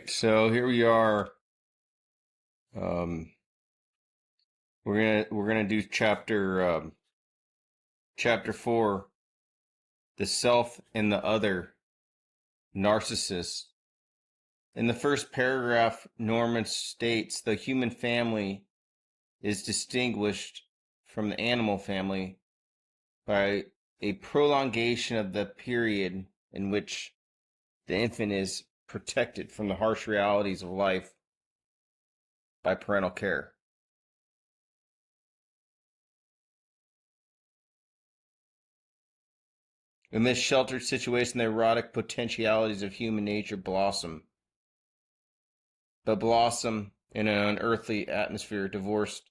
So here we are. Um, we're gonna do chapter 4, the self and the other, narcissist. In the first paragraph, Norman states the human family is distinguished from the animal family by a prolongation of the period in which the infant is protected from the harsh realities of life by parental care. In this sheltered situation, the erotic potentialities of human nature blossom, but blossom in an unearthly atmosphere divorced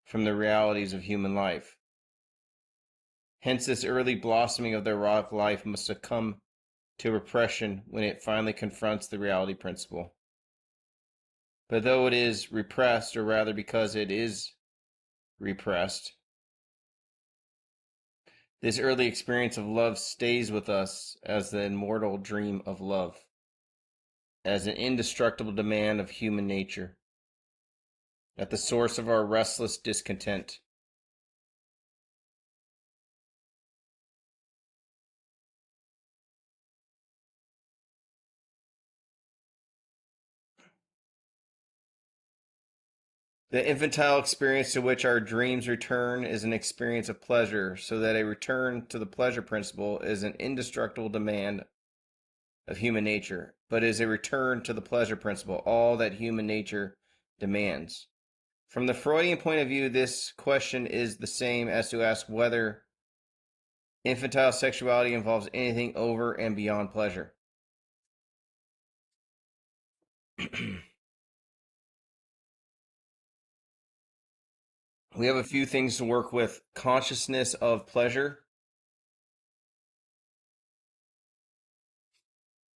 from the realities of human life. Hence, this early blossoming of the erotic life must succumb to repression when it finally confronts the reality principle. But though it is repressed, or rather because it is repressed, this early experience of love stays with us as the immortal dream of love, as an indestructible demand of human nature, at the source of our restless discontent. The infantile experience to which our dreams return is an experience of pleasure, so that a return to the pleasure principle is an indestructible demand of human nature, but is a return to the pleasure principle, all that human nature demands. From the Freudian point of view, this question is the same as to ask whether infantile sexuality involves anything over and beyond pleasure. We have a few things to work with: consciousness of pleasure.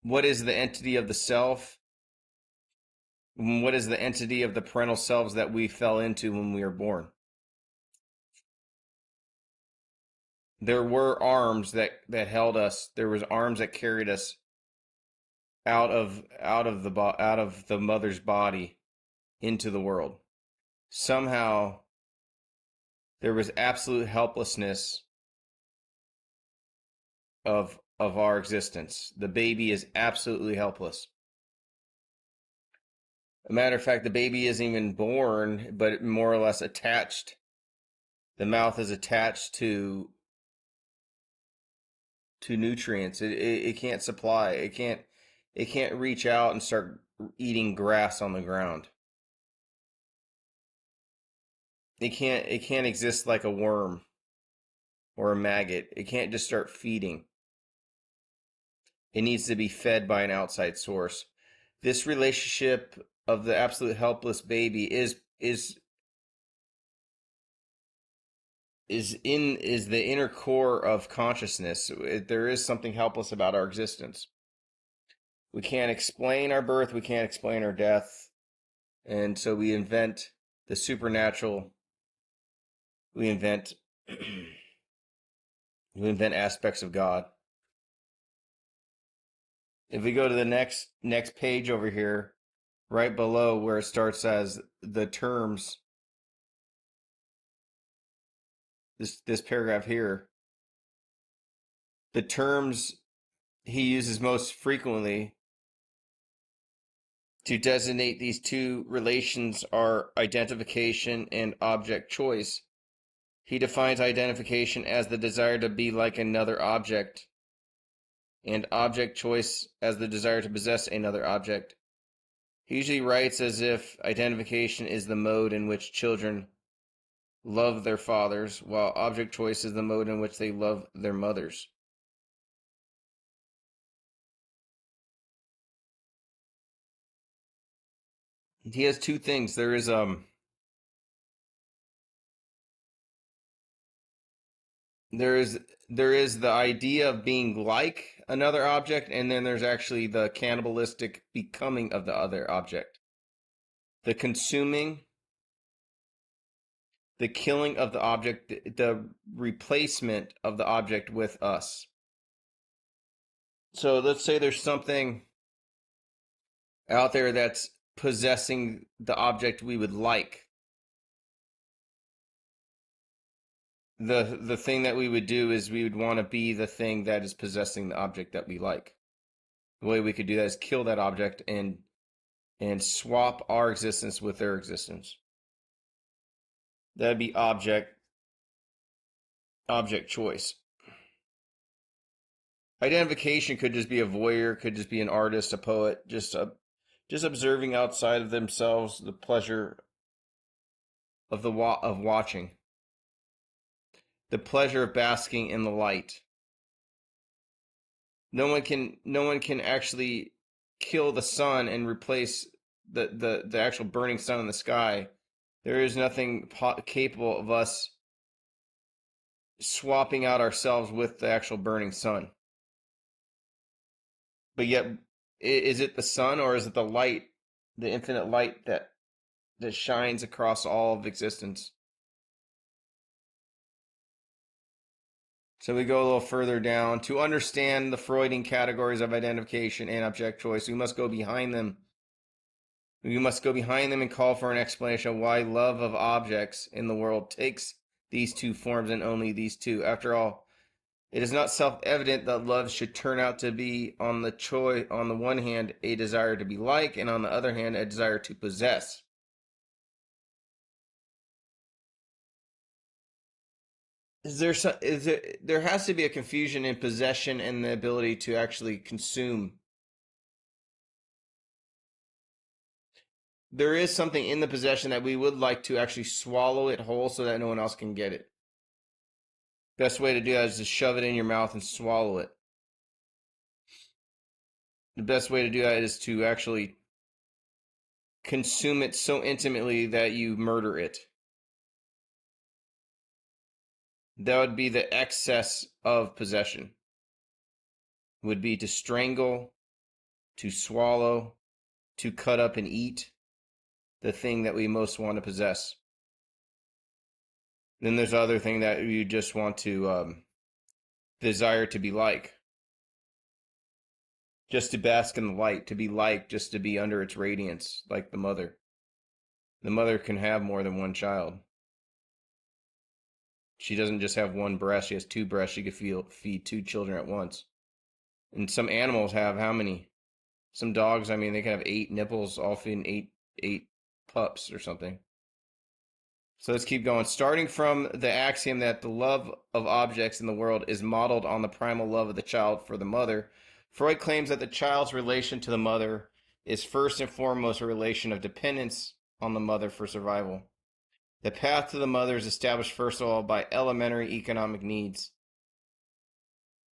What is the entity of the self? What is the entity of the parental selves that we fell into when we were born? There were arms that held us. There was arms that carried us out of the mother's body into the world. Somehow there was absolute helplessness of our existence. The baby is absolutely helpless. A matter of fact, the baby isn't even born, but more or less attached. The mouth is attached to nutrients. It can't supply. It can't reach out and start eating grass on the ground. It can't exist like a worm or a maggot. It can't just start feeding. It needs to be fed by an outside source. This relationship of the absolute helpless baby is the inner core of consciousness. There is something helpless about our existence. We can't explain our birth, we can't explain our death, and so we invent the supernatural. We invent we invent aspects of God. If we go to the next page over here, right below where it starts as the terms, this paragraph here, the terms he uses most frequently to designate these two relations are identification and object choice. He defines identification as the desire to be like another object, and object choice as the desire to possess another object. He usually writes as if identification is the mode in which children love their fathers, while object choice is the mode in which they love their mothers. He has two things. There is there is the idea of being like another object, and then there's actually the cannibalistic becoming of the other object. The consuming, the killing of the object, the replacement of the object with us. So let's say there's something out there that's possessing the object we would like. The thing that we would do is we would want to be the thing that is possessing the object that we like. The way we could do that is kill that object and swap our existence with their existence. That'd be object choice. Identification could just be a voyeur, could just be an artist, a poet, just observing outside of themselves the pleasure of of watching, the pleasure of basking in the light. No one can actually kill the sun and replace the actual burning sun in the sky. There is nothing capable of us swapping out ourselves with the actual burning sun. But yet, is it the sun or is it the light, the infinite light that shines across all of existence? So we go a little further down. To understand the Freudian categories of identification and object choice, we must go behind them. We must go behind them and call for an explanation of why love of objects in the world takes these two forms and only these two. After all, it is not self-evident that love should turn out to be on the one hand a desire to be like, and on the other hand a desire to possess. There has to be a confusion in possession and the ability to actually consume. There is something in the possession that we would like to actually swallow it whole so that no one else can get it. Best way to do that is to shove it in your mouth and swallow it. The best way to do that is to actually consume it so intimately that you murder it. That would be the excess of possession. Would be to strangle, to swallow, to cut up and eat the thing that we most want to possess. Then there's the other thing that you just want to desire to be like. Just to bask in the light, to be like, just to be under its radiance, like the mother. The mother can have more than one child. She doesn't just have one breast, she has two breasts. She could feed two children at once. And some animals have how many? Some dogs, I mean, they can have 8 nipples, all feeding eight pups or something. So let's keep going. Starting from the axiom that the love of objects in the world is modeled on the primal love of the child for the mother, Freud claims that the child's relation to the mother is first and foremost a relation of dependence on the mother for survival. The path to the mother is established first of all by elementary economic needs.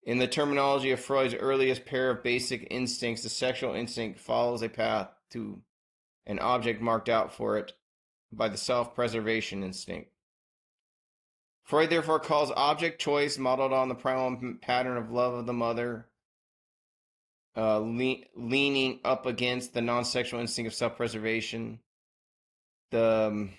In the terminology of Freud's earliest pair of basic instincts, the sexual instinct follows a path to an object marked out for it by the self-preservation instinct. Freud therefore calls object choice, modeled on the primal pattern of love of the mother, leaning up against the non-sexual instinct of self-preservation. The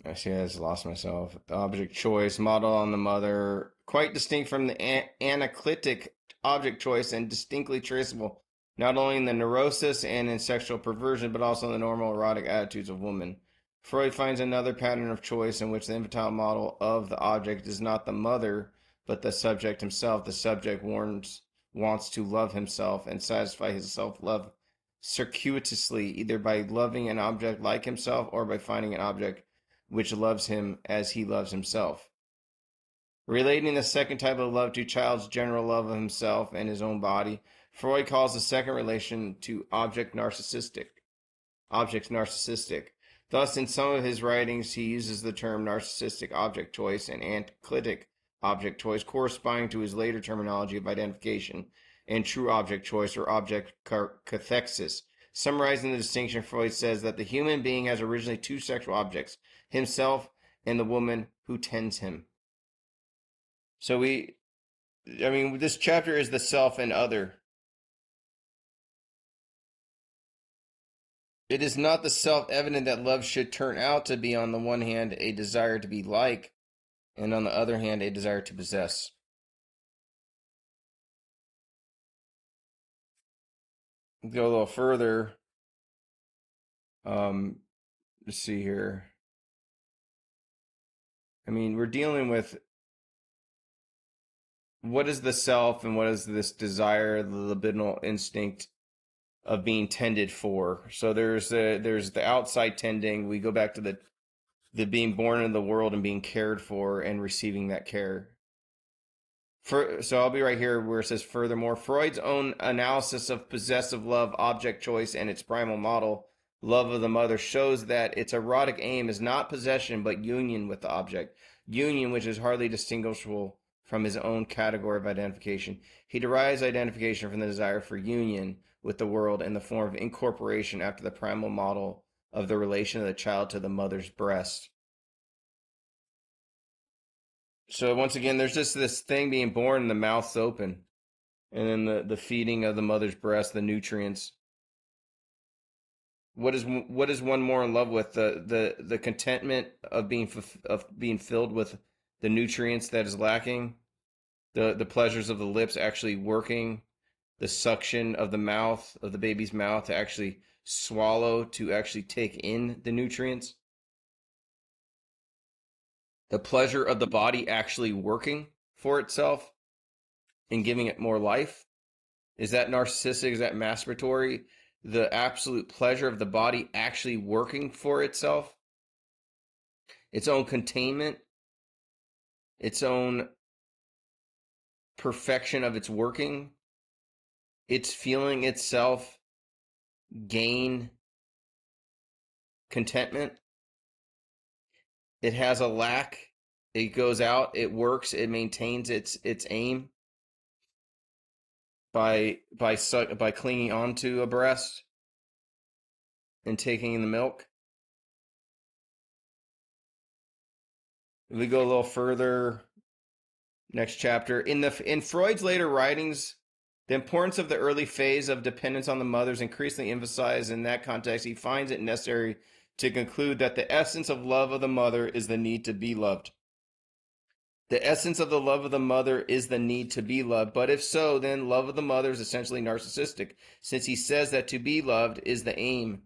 I see, I just lost myself. Object choice, model on the mother, quite distinct from the anaclitic object choice and distinctly traceable not only in the neurosis and in sexual perversion, but also in the normal erotic attitudes of women. Freud finds another pattern of choice in which the infantile model of the object is not the mother, but the subject himself. The subject wants to love himself and satisfy his self-love circuitously, either by loving an object like himself or by finding an object which loves him as he loves himself. Relating the second type of love to child's general love of himself and his own body, Freud calls the second relation to objects narcissistic. Thus, in some of his writings, he uses the term narcissistic object choice and anaclitic object choice, corresponding to his later terminology of identification and true object choice or object cathexis. Summarizing the distinction, Freud says that the human being has originally two sexual objects, himself and the woman who tends him. So I mean, this chapter is the self and other. It is not the self-evident that love should turn out to be, on the one hand, a desire to be like, and on the other hand, a desire to possess. Go a little further. Let's see here. I mean, we're dealing with what is the self and what is this desire, the libidinal instinct of being tended for. So there's the outside tending. We go back to the being born into the world and being cared for and receiving that care. So I'll be right here where it says, furthermore, Freud's own analysis of possessive love, object choice, and its primal model, love of the mother, shows that its erotic aim is not possession but union with the object, union which is hardly distinguishable from his own category of identification. He derives identification from the desire for union with the world in the form of incorporation after the primal model of the relation of the child to the mother's breast. So once again, there's just this thing being born and the mouth's open, and then the feeding of the mother's breast, the nutrients. What is one more in love with? The contentment of being filled with the nutrients that is lacking, the pleasures of the lips actually working, the suction of the mouth, of the baby's mouth, to actually swallow, to actually take in the nutrients, the pleasure of the body actually working for itself and giving it more life. Is that narcissistic? Is that masturbatory? The absolute pleasure of the body actually working for itself, its own containment, its own perfection of its working, it's feeling itself gain contentment. It has a lack. It goes out. It works. It maintains its aim by clinging onto a breast and taking in the milk. If we go a little further, next chapter. In Freud's later writings, the importance of the early phase of dependence on the mother is increasingly emphasized. In that context, he finds it necessary to conclude that the essence of love of the mother is the need to be loved. The essence of the love of the mother is the need to be loved. But if so, then love of the mother is essentially narcissistic, since he says that to be loved is the aim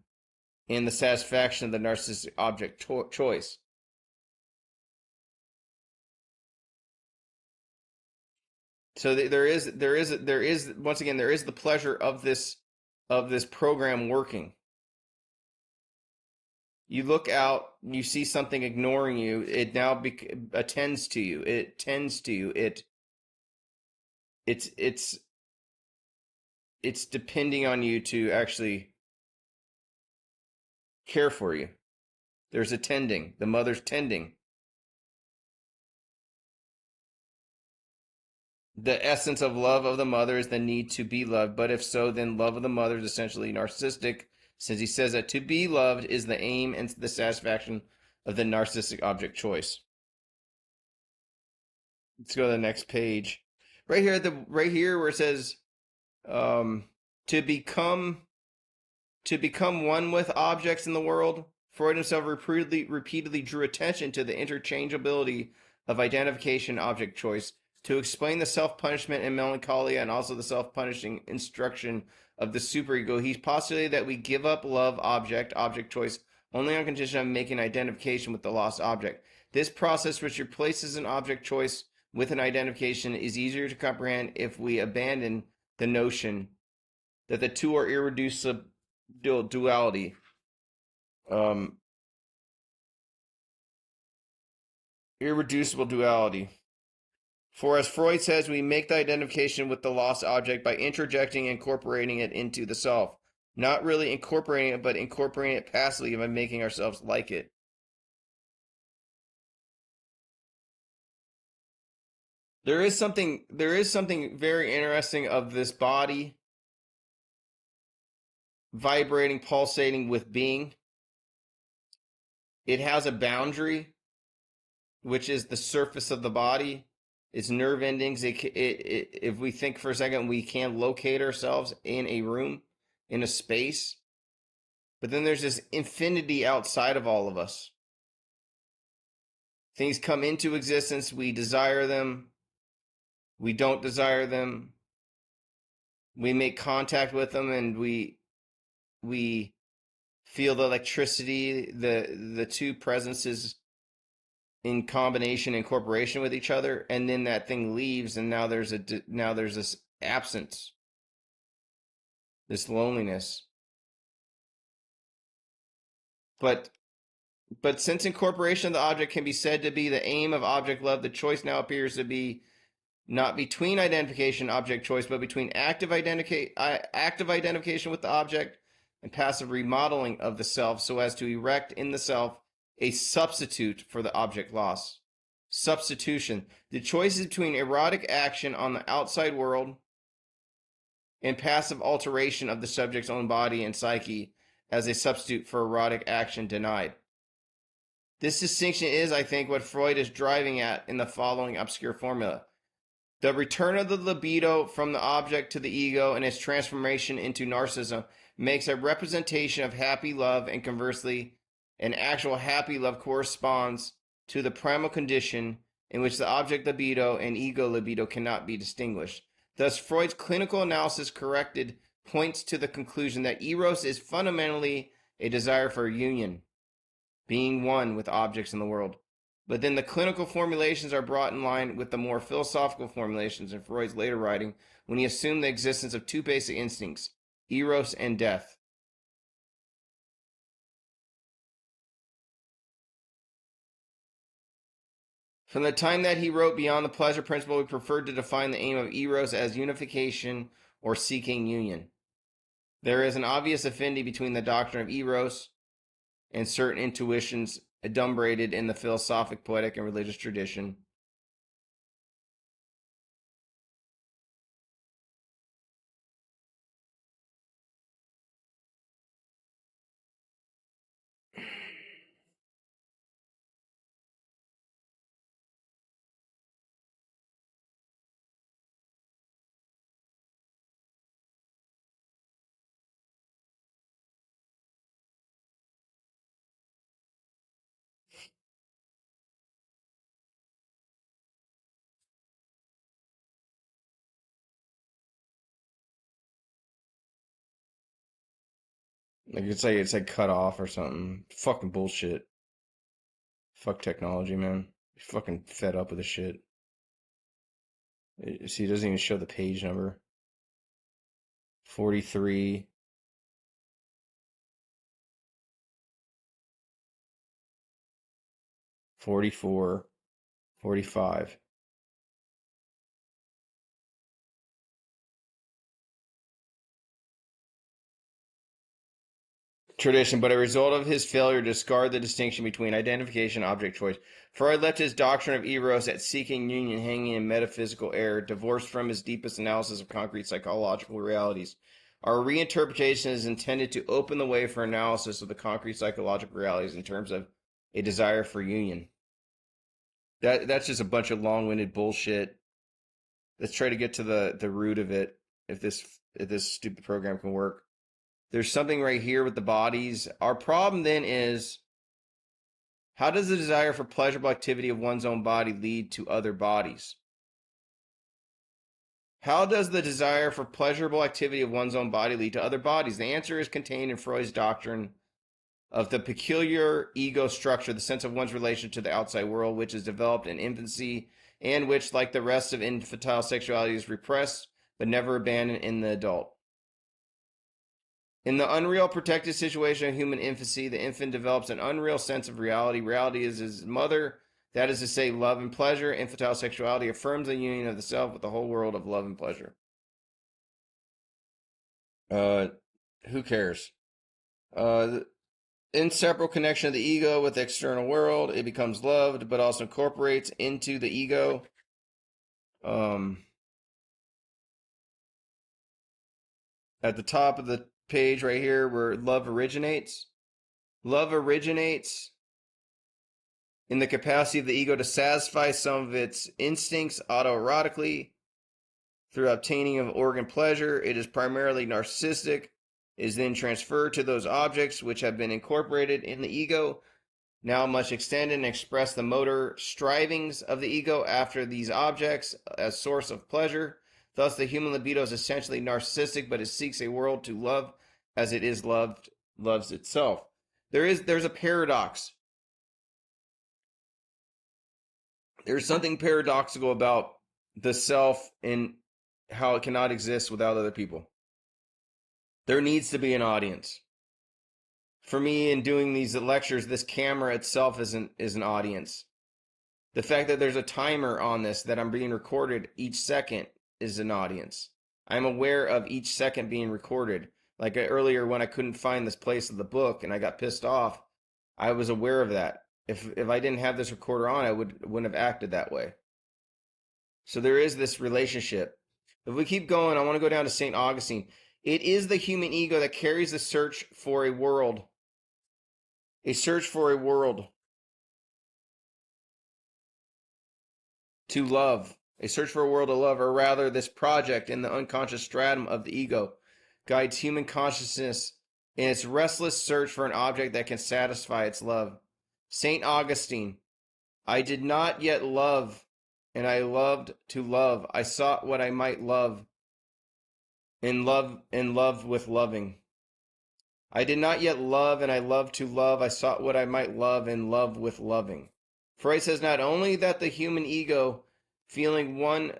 and the satisfaction of the narcissistic object choice. So there is once again, there is the pleasure of this program working. You look out, you see something ignoring you, it now attends to you. It tends to you. It's depending on you to actually care for you. There's a tending. The mother's tending. The essence of love of the mother is the need to be loved. But if so, then love of the mother is essentially narcissistic, since he says that to be loved is the aim and the satisfaction of the narcissistic object choice. Let's go to the next page. Right here where it says to become one with objects in the world, Freud himself repeatedly drew attention to the interchangeability of identification and object choice to explain the self-punishment and melancholia, and also the self-punishing instruction of the superego. He postulated that we give up love object choice only on condition of making identification with the lost object. This process, which replaces an object choice with an identification, is easier to comprehend if we abandon the notion that the two are irreducible duality. Irreducible duality. For as Freud says, we make the identification with the lost object by introjecting and incorporating it into the self. Not really incorporating it, but incorporating it passively by making ourselves like it. There is something very interesting of this body vibrating, pulsating with being. It has a boundary, which is the surface of the body. its nerve endings. If we think for a second, we can locate ourselves in a room, in a space, but then there's this infinity outside of all of us. Things come into existence, we desire them, we don't desire them, we make contact with them, and we feel the electricity, the two presences in combination, incorporation with each other, and then that thing leaves, and now there's this absence, this loneliness. But since incorporation of the object can be said to be the aim of object love, the choice now appears to be not between identification and object choice, but between active identification with the object and passive remodeling of the self, so as to erect in the self a substitute for the object loss. Substitution. The choice is between erotic action on the outside world and passive alteration of the subject's own body and psyche as a substitute for erotic action denied. This distinction is, I think, what Freud is driving at in the following obscure formula. The return of the libido from the object to the ego and its transformation into narcissism makes a representation of happy love, and conversely, an actual happy love corresponds to the primal condition in which the object libido and ego libido cannot be distinguished. Thus, Freud's clinical analysis corrected points to the conclusion that eros is fundamentally a desire for union, being one with objects in the world. But then the clinical formulations are brought in line with the more philosophical formulations in Freud's later writing, when he assumed the existence of two basic instincts, eros and death. From the time that he wrote Beyond the Pleasure Principle, he preferred to define the aim of eros as unification or seeking union. There is an obvious affinity between the doctrine of eros and certain intuitions adumbrated in the philosophic, poetic, and religious tradition. Like it's like cut off or something. Fucking bullshit. Fuck technology, man. Fucking fed up with this shit. See, it doesn't even show the page number. 43. 44. 45. Tradition, but a result of his failure to discard the distinction between identification and object choice. Freud left his doctrine of eros at seeking union hanging in metaphysical air, divorced from his deepest analysis of concrete psychological realities. Our reinterpretation is intended to open the way for analysis of the concrete psychological realities in terms of a desire for union. That's just a bunch of long-winded bullshit. Let's try to get to the root of it, if this stupid program can work. There's something right here with the bodies. Our problem then is, how does the desire for pleasurable activity of one's own body lead to other bodies? How does the desire for pleasurable activity of one's own body lead to other bodies? The answer is contained in Freud's doctrine of the peculiar ego structure, the sense of one's relation to the outside world, which is developed in infancy and which, like the rest of infantile sexuality, is repressed but never abandoned in the adult. In the unreal protected situation of human infancy, the infant develops an unreal sense of reality. Reality is his mother, that is to say, love and pleasure. Infantile sexuality affirms the union of the self with the whole world of love and pleasure. Who cares? The inseparable connection of the ego with the external world. It becomes loved, but also incorporates into the ego. At the top of the page right here, where love originates. Love originates in the capacity of the ego to satisfy some of its instincts autoerotically through obtaining of organ pleasure. It is primarily narcissistic, is then transferred to those objects which have been incorporated in the ego, now much extended and express the motor strivings of the ego after these objects as source of pleasure. Thus, the human libido is essentially narcissistic, but it seeks a world to love as it is loved, loves itself. There's a paradox. There's something paradoxical about the self and how it cannot exist without other people. There needs to be an audience. For me, in doing these lectures, this camera itself is an audience. The fact that there's a timer on this, that I'm being recorded each second, is an audience. I'm aware of each second being recorded. Like earlier when I couldn't find this place of the book and I got pissed off, I was aware of that. If I didn't have this recorder on, I wouldn't have acted that way. So there is this relationship. If we keep going, I want to go down to St. Augustine. It is the human ego that carries the search for a world. A search for a world to love. A search for a world to love, or rather, this project in the unconscious stratum of the ego guides human consciousness in its restless search for an object that can satisfy its love. St. Augustine, I did not yet love, and I loved to love. I sought what I might love, in love with loving. I did not yet love, and I loved to love. I sought what I might love, in love with loving. Freud says not only that the human ego, feeling one...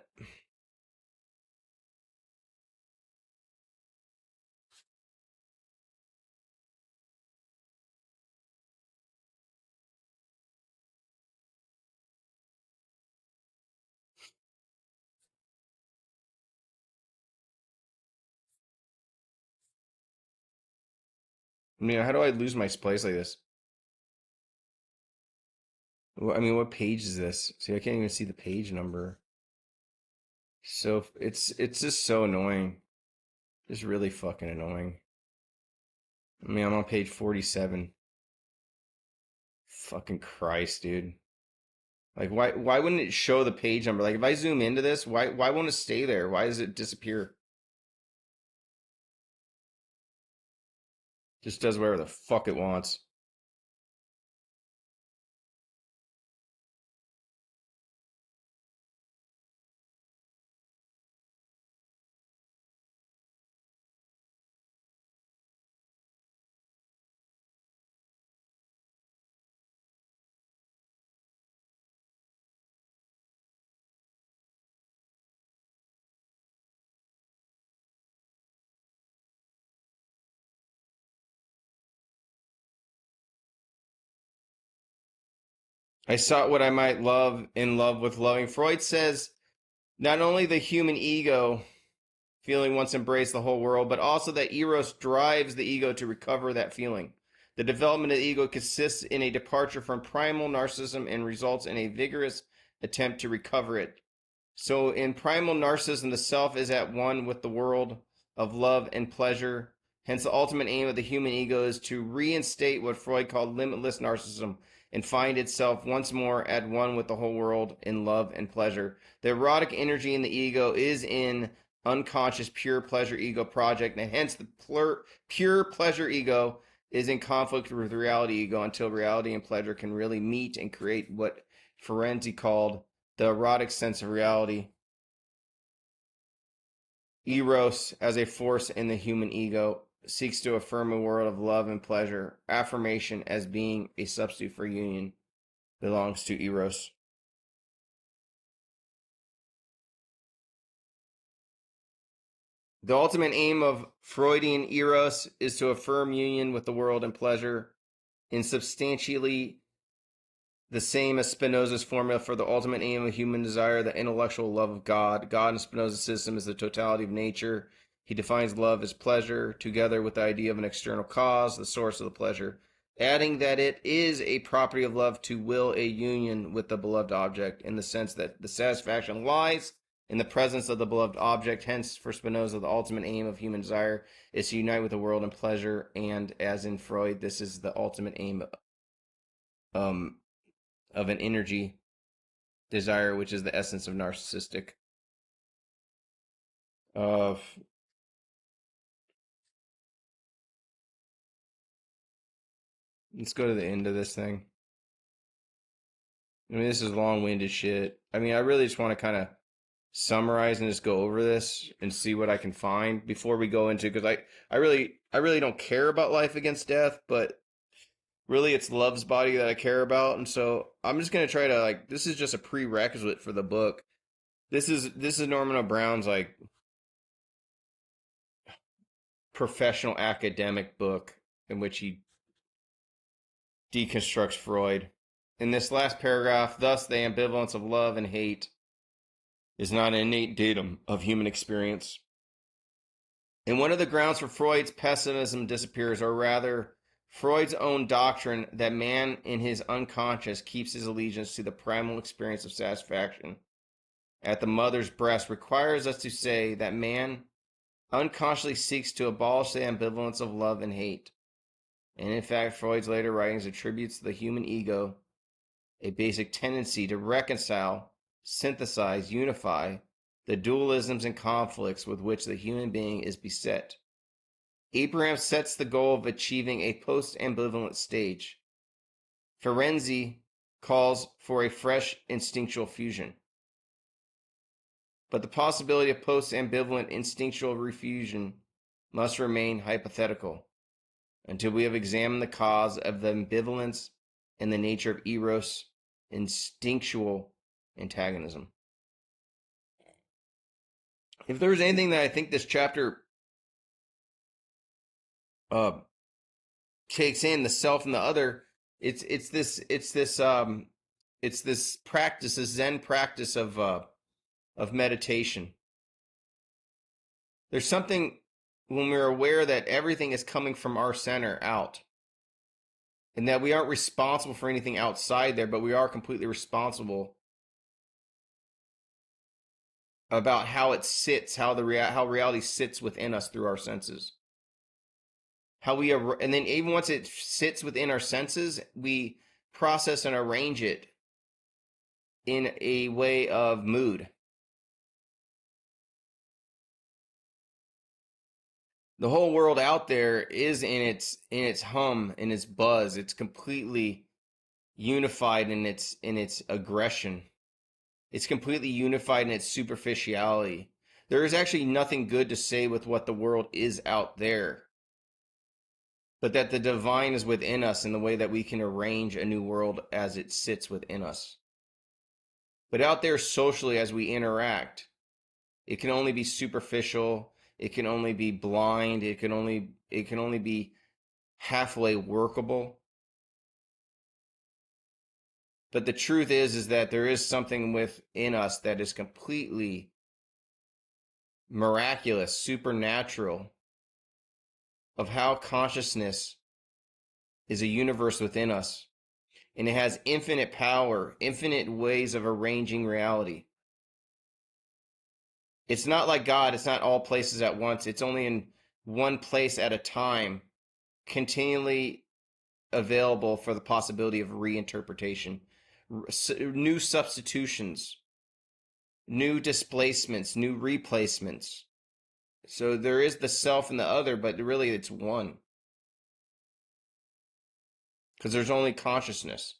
I mean, how do I lose my place like this? I mean, what page is this? See, I can't even see the page number. So it's just so annoying. Just really fucking annoying. I mean, I'm on page 47. Fucking Christ, dude. Like, why wouldn't it show the page number? Like, if I zoom into this, why won't it stay there? Why does it disappear? Just does whatever the fuck it wants. I sought what I might love, in love with loving. Freud says not only the human ego feeling once embraced the whole world, but also that eros drives the ego to recover that feeling. The development of the ego consists in a departure from primal narcissism and results in a vigorous attempt to recover it. So in primal narcissism, the self is at one with the world of love and pleasure. Hence, the ultimate aim of the human ego is to reinstate what Freud called limitless narcissism and find itself once more at one with the whole world in love and pleasure. The erotic energy in the ego is in unconscious pure pleasure ego project, and hence the pure pleasure ego is in conflict with reality ego until reality and pleasure can really meet and create what Ferenczi called the erotic sense of reality. Eros, as a force in the human ego, seeks to affirm a world of love and pleasure. Affirmation as being a substitute for union belongs to Eros. The ultimate aim of Freudian Eros is to affirm union with the world and pleasure in substantially the same as Spinoza's formula for the ultimate aim of human desire, the intellectual love of God. God in Spinoza's system is the totality of nature. He defines love as pleasure, together with the idea of an external cause, the source of the pleasure, adding that it is a property of love to will a union with the beloved object, in the sense that the satisfaction lies in the presence of the beloved object. Hence, for Spinoza, the ultimate aim of human desire is to unite with the world in pleasure, and as in Freud, this is the ultimate aim of an energy desire, which is the essence of narcissistic. Of Let's go to the end of this thing. I mean, this is long-winded shit. I mean, I really just want to kind of summarize and just go over this and see what I can find before we go into, because I really don't care about life against death, but really it's Love's Body that I care about, and so I'm just gonna try to, like, this is just a prerequisite for the book. This is Norman Brown's, like, professional academic book in which he deconstructs Freud. In this last paragraph, thus the ambivalence of love and hate is not an innate datum of human experience. And one of the grounds for Freud's pessimism disappears, or rather, Freud's own doctrine that man in his unconscious keeps his allegiance to the primal experience of satisfaction at the mother's breast, requires us to say that man unconsciously seeks to abolish the ambivalence of love and hate. And in fact, Freud's later writings attributes to the human ego a basic tendency to reconcile, synthesize, unify the dualisms and conflicts with which the human being is beset. Abraham sets the goal of achieving a post-ambivalent stage. Ferenczi calls for a fresh instinctual fusion. But the possibility of post-ambivalent instinctual refusion must remain hypothetical until we have examined the cause of the ambivalence and the nature of eros, instinctual antagonism. If there's anything that I think this chapter takes in, the self and the other, it's this practice, this Zen practice of meditation. There's something when we're aware that everything is coming from our center out, and that we aren't responsible for anything outside there, but we are completely responsible about how it sits, how reality sits within us through our senses. And then even once it sits within our senses, we process and arrange it in a way of mood. The whole world out there is in its hum, in its buzz. It's completely unified in its aggression. It's completely unified in its superficiality. There is actually nothing good to say with what the world is out there, but that the divine is within us in the way that we can arrange a new world as it sits within us. But out there socially, as we interact, it can only be superficial. It can only be blind. It can only be halfway workable. But the truth is that there is something within us that is completely miraculous, supernatural, of how consciousness is a universe within us. And it has infinite power, infinite ways of arranging reality. It's not like God. It's not all places at once. It's only in one place at a time, continually available for the possibility of reinterpretation, new substitutions, new displacements, new replacements. So there is the self and the other, but really it's one. Because there's only consciousness.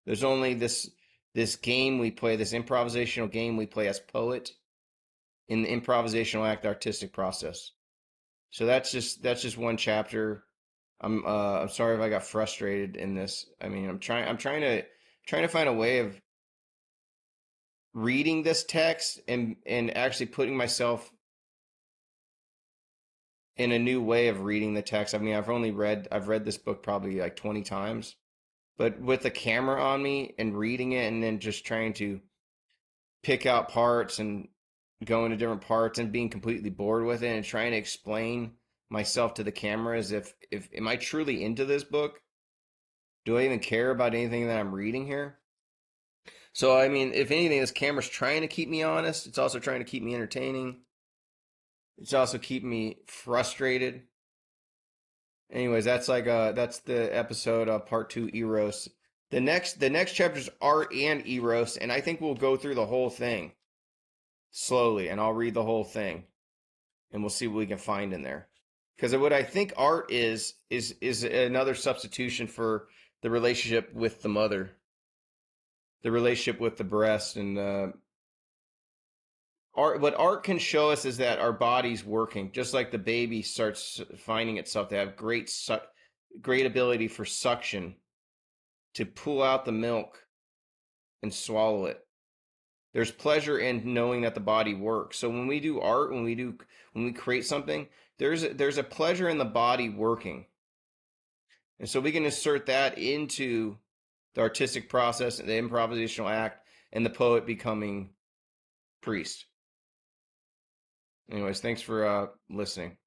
There's only this game we play, this improvisational game we play as poet in the improvisational act artistic process. So that's just one chapter. I'm sorry if I got frustrated in this. I mean, I'm trying to find a way of reading this text and actually putting myself in a new way of reading the text. I mean, I've read this book probably like 20 times, but with the camera on me and reading it and then just trying to pick out parts and go into different parts and being completely bored with it and trying to explain myself to the camera as if am I truly into this book? Do I even care about anything that I'm reading here? So, I mean, if anything, this camera's trying to keep me honest. It's also trying to keep me entertaining. It's also keeping me frustrated. Anyways, that's the episode of part 2 Eros. The next chapter is art and eros, and I think we'll go through the whole thing slowly, and I'll read the whole thing, and we'll see what we can find in there. Because what I think art is another substitution for the relationship with the mother, the relationship with the breast, and art. What art can show us is that our body's working, just like the baby starts finding itself to have great ability for suction to pull out the milk and swallow it. There's pleasure in knowing that the body works. So when we do art, when we create something, there's a pleasure in the body working. And so we can insert that into the artistic process, the improvisational act, and the poet becoming priest. Anyways, thanks for listening.